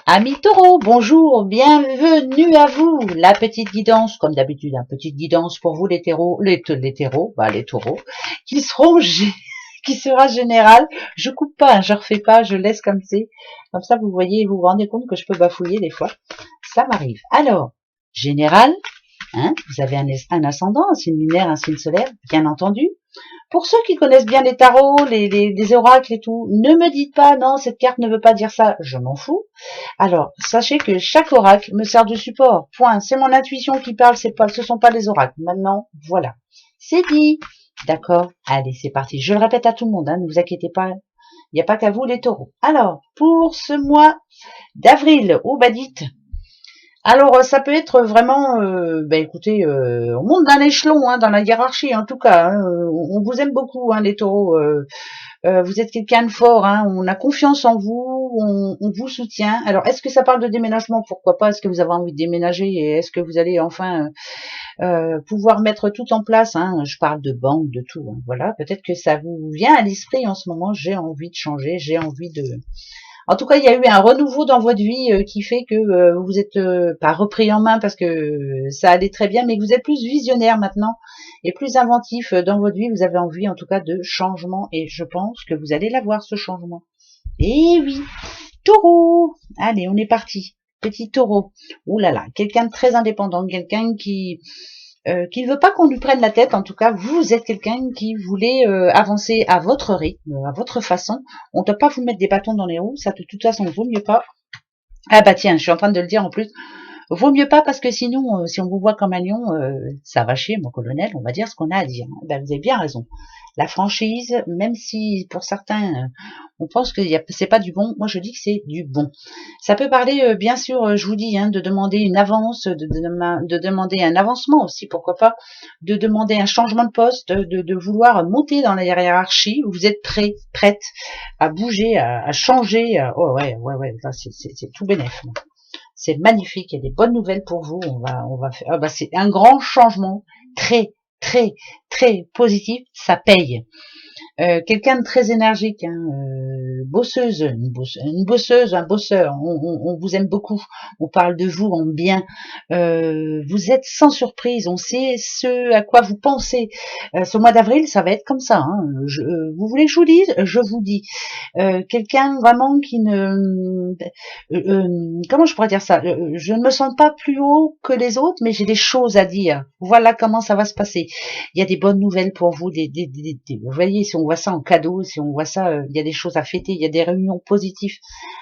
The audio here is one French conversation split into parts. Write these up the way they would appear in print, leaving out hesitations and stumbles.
Amis taureaux, bonjour, bienvenue à vous. La petite guidance, comme d'habitude, une petite guidance pour vous les taureaux, les taureaux, qui seront, qui sera générale. Je coupe pas, je refais pas, je laisse comme c'est. Comme ça, vous voyez, vous vous rendez compte que je peux bafouiller des fois. Ça m'arrive. Alors, général, hein, vous avez un ascendant, un signe lunaire, un signe solaire, bien entendu. Pour ceux qui connaissent bien les tarots, les oracles et tout, ne me dites pas non, cette carte ne veut pas dire ça, je m'en fous. Alors, sachez que chaque oracle me sert de support. Point. C'est mon intuition qui parle, ce sont pas les oracles. Maintenant, voilà. C'est dit. D'accord. Allez, c'est parti. Je le répète à tout le monde, hein, ne vous inquiétez pas. Il n'y a pas qu'à vous les taureaux. Alors, pour ce mois d'avril, oh bah dites. Alors, ça peut être vraiment, écoutez, on monte d'un échelon, hein, dans la hiérarchie, en tout cas. Hein, on vous aime beaucoup, hein, les taureaux. Vous êtes quelqu'un de fort, hein, on a confiance en vous, on vous soutient. Alors, est-ce que ça parle de déménagement? Pourquoi pas? Est-ce que vous avez envie de déménager et est-ce que vous allez enfin pouvoir mettre tout en place, hein? Je parle de banque, de tout. Hein, voilà, peut-être que ça vous vient à l'esprit en ce moment. J'ai envie de changer, j'ai envie de. En tout cas, il y a eu un renouveau dans votre vie qui fait que vous êtes pas repris en main parce que ça allait très bien, mais que vous êtes plus visionnaire maintenant et plus inventif dans votre vie. Vous avez envie, en tout cas, de changement et je pense que vous allez l'avoir ce changement. Et oui, taureau. Allez, on est parti. Petit taureau. Ouh là là, quelqu'un de très indépendant, quelqu'un qui ne veut pas qu'on lui prenne la tête. En tout cas, vous êtes quelqu'un qui voulait avancer à votre rythme, à votre façon. On ne doit pas vous mettre des bâtons dans les roues. Ça, de toute façon, vaut mieux pas. Ah bah tiens, je suis en train de le dire en plus. Vaut mieux pas parce que sinon, si on vous voit comme un lion, ça va chier, mon colonel. On va dire ce qu'on a à dire. Ben, vous avez bien raison. La franchise, même si pour certains, on pense que c'est pas du bon, moi je dis que c'est du bon. Ça peut parler, bien sûr, je vous dis, hein, de demander une avance, de demander un avancement aussi, pourquoi pas, de demander un changement de poste, de vouloir monter dans la hiérarchie. Vous êtes prête à bouger, à changer. Oh ouais, c'est tout bénef. C'est magnifique, il y a des bonnes nouvelles pour vous. On va faire. Ah bah c'est un grand changement, très, très, très positif. Ça paye. Quelqu'un de très énergique, hein, une bosseuse, un bosseur. On vous aime beaucoup. On parle de vous en bien. Vous êtes sans surprise. On sait ce à quoi vous pensez. Ce mois d'avril, ça va être comme ça. Hein. Vous voulez que je vous dise? Je vous dis. Quelqu'un vraiment qui ne comment je pourrais dire ça, je ne me sens pas plus haut que les autres, mais j'ai des choses à dire. Voilà comment ça va se passer. Il y a des bonnes nouvelles pour vous, vous voyez, si on voit ça en cadeau, si on voit ça, il y a des choses à fêter, il y a des réunions positives,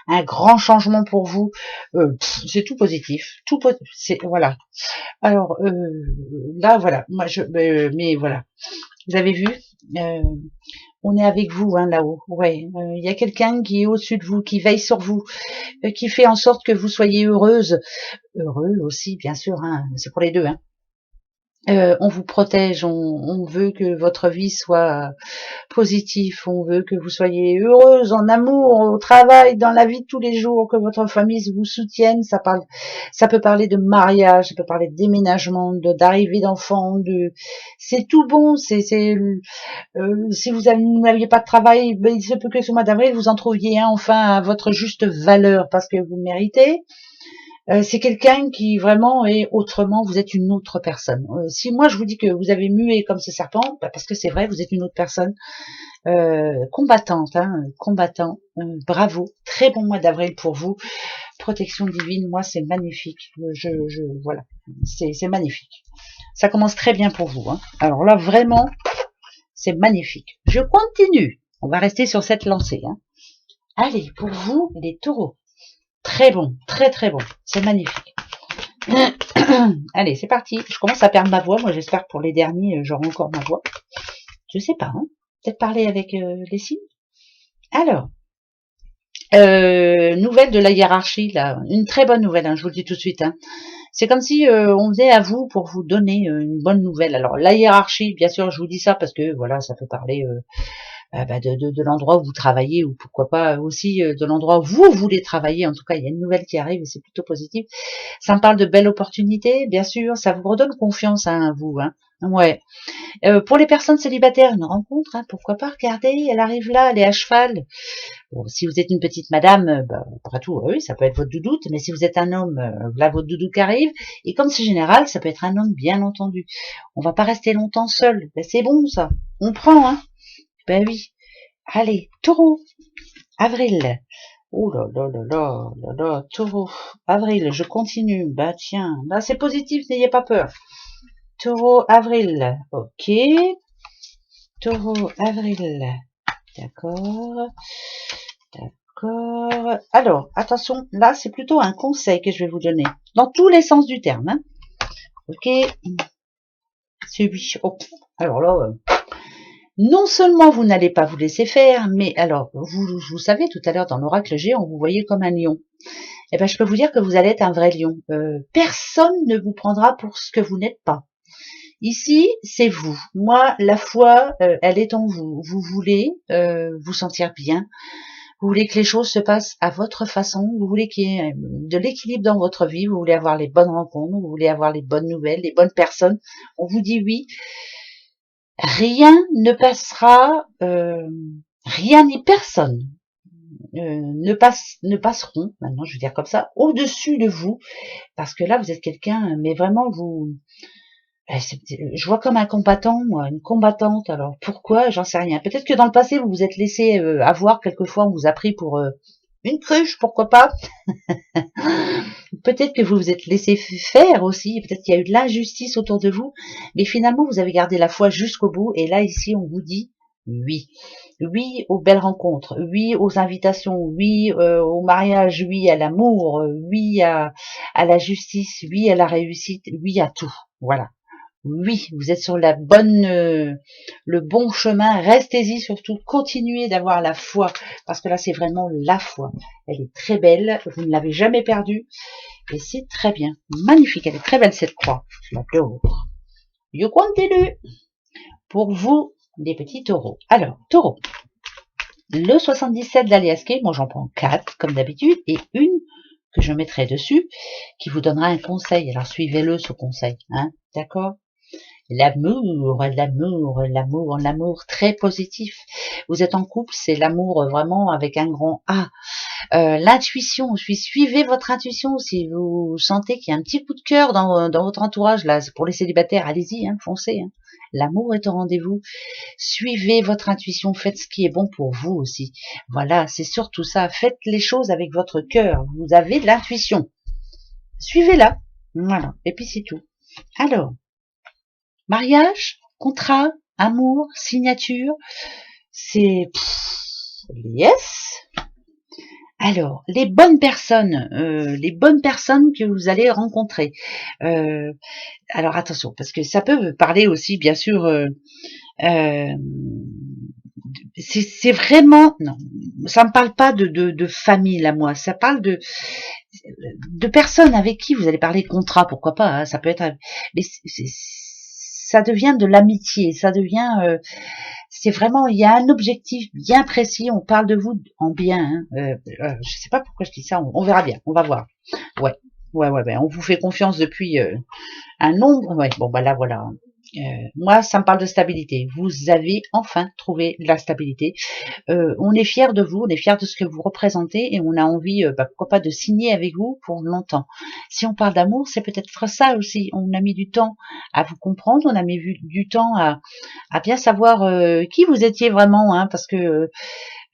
un grand changement pour vous. C'est tout positif, c'est voilà. Alors là, voilà, moi mais voilà, vous avez vu. Euh, on est avec vous, hein, là-haut. Ouais, il y a quelqu'un qui est au-dessus de vous, qui veille sur vous, qui fait en sorte que vous soyez heureuse, heureux aussi, bien sûr. Hein, c'est pour les deux. Hein. On vous protège, on veut que votre vie soit positive, on veut que vous soyez heureuse en amour, au travail, dans la vie de tous les jours, que votre famille vous soutienne. Ça peut parler de mariage, ça peut parler de déménagement, d'arrivée d'enfants, c'est tout bon. Si vous n'aviez pas de travail, ben, il se peut que ce mois d'avril vous en trouviez un enfin à votre juste valeur parce que vous le méritez. C'est quelqu'un qui vraiment est autrement, vous êtes une autre personne. Si moi je vous dis que vous avez mué comme ce serpent, bah parce que c'est vrai, vous êtes une autre personne, combattante, hein, combattant, bravo, très bon mois d'avril pour vous, protection divine, moi c'est magnifique, voilà, c'est magnifique. Ça commence très bien pour vous. Hein. Alors là vraiment, c'est magnifique. Je continue, on va rester sur cette lancée. Hein. Allez, pour vous les taureaux. Très bon, très très bon, c'est magnifique. Allez, c'est parti. Je commence à perdre ma voix. Moi, j'espère que pour les derniers, j'aurai encore ma voix. Je sais pas. Hein. Peut-être parler avec les signes. Alors, nouvelle de la hiérarchie, là. Une très bonne nouvelle, hein, je vous le dis tout de suite. Hein. C'est comme si on venait à vous pour vous donner une bonne nouvelle. Alors, la hiérarchie, bien sûr, je vous dis ça parce que, voilà, ça peut parler de l'endroit où vous travaillez, ou pourquoi pas aussi de l'endroit où vous voulez travailler. En tout cas, il y a une nouvelle qui arrive et c'est plutôt positif. Ça me parle de belles opportunités, bien sûr, ça vous redonne confiance à vous. Hein. Ouais. Pour les personnes célibataires, une rencontre, hein, pourquoi pas, regardez, elle arrive là, elle est à cheval. Bon, si vous êtes une petite madame, après tout, oui, ça peut être votre doudoute, mais si vous êtes un homme, là, votre doudou qui arrive, et comme c'est général, ça peut être un homme, bien entendu. On va pas rester longtemps seul. Ben, c'est bon, ça. On prend, hein. Ben oui. Allez, taureau. Avril. Oh là là là là là là, taureau. Avril, je continue. Bah tiens, là c'est positif, n'ayez pas peur. Taureau, avril. Ok. Taureau, avril. D'accord. D'accord. Alors, attention, là c'est plutôt un conseil que je vais vous donner. Dans tous les sens du terme. Hein. Ok. C'est oui. Oh. Alors là, non seulement vous n'allez pas vous laisser faire, mais alors, vous savez, tout à l'heure dans l'oracle géant, vous voyez comme un lion. Eh ben, je peux vous dire que vous allez être un vrai lion. Personne ne vous prendra pour ce que vous n'êtes pas. Ici, c'est vous. Moi, la foi, elle est en vous. Vous voulez vous sentir bien. Vous voulez que les choses se passent à votre façon. Vous voulez qu'il y ait de l'équilibre dans votre vie. Vous voulez avoir les bonnes rencontres. Vous voulez avoir les bonnes nouvelles, les bonnes personnes. On vous dit oui. Rien ne passera, rien ni personne ne passeront, maintenant je veux dire comme ça, au-dessus de vous, parce que là vous êtes quelqu'un, mais vraiment vous, je vois comme un combattant, moi, une combattante. Alors pourquoi, j'en sais rien. Peut-être que dans le passé vous vous êtes laissé avoir, quelquefois on vous a pris pour une cruche, pourquoi pas. Peut-être que vous vous êtes laissé faire aussi, peut-être qu'il y a eu de l'injustice autour de vous, mais finalement vous avez gardé la foi jusqu'au bout, et là ici on vous dit oui. Oui aux belles rencontres, oui aux invitations, oui au mariage, oui à l'amour, oui à la justice, oui à la réussite, oui à tout. Voilà. Oui, vous êtes sur la bonne, le bon chemin. Restez-y surtout. Continuez d'avoir la foi, parce que là c'est vraiment la foi. Elle est très belle. Vous ne l'avez jamais perdue. Et c'est très bien. Magnifique. Elle est très belle cette croix. Je l'adore. Je continue. Pour vous, les petits taureaux. Alors, taureau. Le 77 d'Aliasqué, moi j'en prends 4 comme d'habitude, et une que je mettrai dessus, qui vous donnera un conseil. Alors suivez-le ce conseil. Hein, d'accord? L'amour, l'amour, l'amour, l'amour très positif. Vous êtes en couple, c'est l'amour vraiment avec un grand A. L'intuition, suivez votre intuition. Si vous sentez qu'il y a un petit coup de cœur dans votre entourage, là, pour les célibataires, allez-y, hein, foncez. Hein. L'amour est au rendez-vous. Suivez votre intuition, faites ce qui est bon pour vous aussi. Voilà, c'est surtout ça. Faites les choses avec votre cœur. Vous avez de l'intuition. Suivez-la. Voilà. Et puis c'est tout. Alors, mariage, contrat, amour, signature, c'est yes. Alors, les bonnes personnes que vous allez rencontrer. Alors attention, parce que ça peut parler aussi, bien sûr. C'est vraiment non, ça me parle pas de famille là, moi. Ça parle de personnes avec qui vous allez parler de contrat, pourquoi pas. Hein, ça peut être, mais ça devient de l'amitié, ça devient, c'est vraiment, il y a un objectif bien précis. On parle de vous en bien. Hein, je sais pas pourquoi je dis ça. On verra bien, on va voir. Ouais, ouais. On vous fait confiance depuis un nombre. Ouais, bon bah là voilà. Moi, ça me parle de stabilité. Vous avez enfin trouvé la stabilité. On est fiers de vous, on est fiers de ce que vous représentez et on a envie, pourquoi pas, de signer avec vous pour longtemps. Si on parle d'amour, c'est peut-être ça aussi. On a mis du temps à vous comprendre, on a mis du temps à bien savoir qui vous étiez vraiment, hein, parce que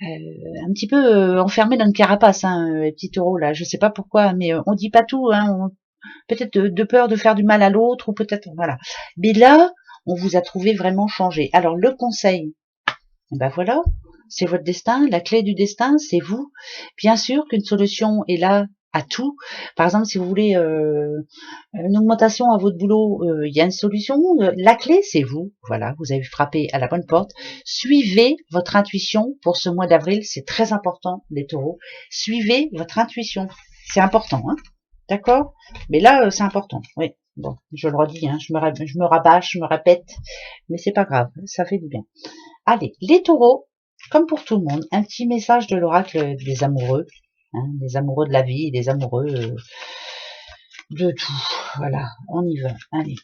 un petit peu enfermé dans une carapace, hein, les petits taureaux là. Je sais pas pourquoi, mais on dit pas tout, hein. Peut-être de peur de faire du mal à l'autre, ou peut-être voilà. Mais là, on vous a trouvé vraiment changé. Alors le conseil, ben voilà, c'est votre destin, la clé du destin, c'est vous. Bien sûr qu'une solution est là à tout. Par exemple, si vous voulez une augmentation à votre boulot, il y a une solution. La clé, c'est vous. Voilà, vous avez frappé à la bonne porte. Suivez votre intuition pour ce mois d'avril, c'est très important, les taureaux. Suivez votre intuition, c'est important, hein. D'accord? Mais là, c'est important. Oui. Bon, je le redis, hein, je me rabâche, je me répète, mais c'est pas grave, ça fait du bien. Allez, les taureaux, comme pour tout le monde, un petit message de l'oracle des amoureux, hein, des amoureux de la vie, des amoureux de tout. Voilà, on y va. Allez,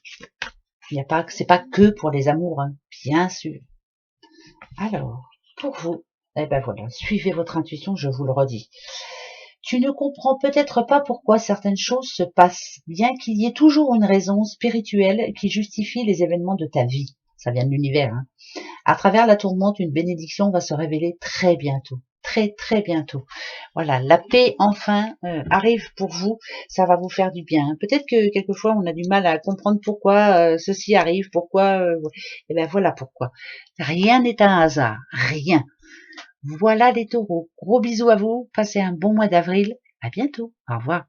il n'y a pas, c'est pas que pour les amours, hein, bien sûr. Alors, pour vous, eh ben voilà, suivez votre intuition, je vous le redis. Tu ne comprends peut-être pas pourquoi certaines choses se passent, bien qu'il y ait toujours une raison spirituelle qui justifie les événements de ta vie. Ça vient de l'univers, hein. À travers la tourmente, une bénédiction va se révéler très bientôt. Très très bientôt. Voilà, la paix enfin arrive pour vous, ça va vous faire du bien. Peut-être que quelquefois on a du mal à comprendre pourquoi ceci arrive, pourquoi, et ben voilà pourquoi. Rien n'est un hasard, rien. Voilà les taureaux. Gros bisous à vous, passez un bon mois d'avril. À bientôt. Au revoir.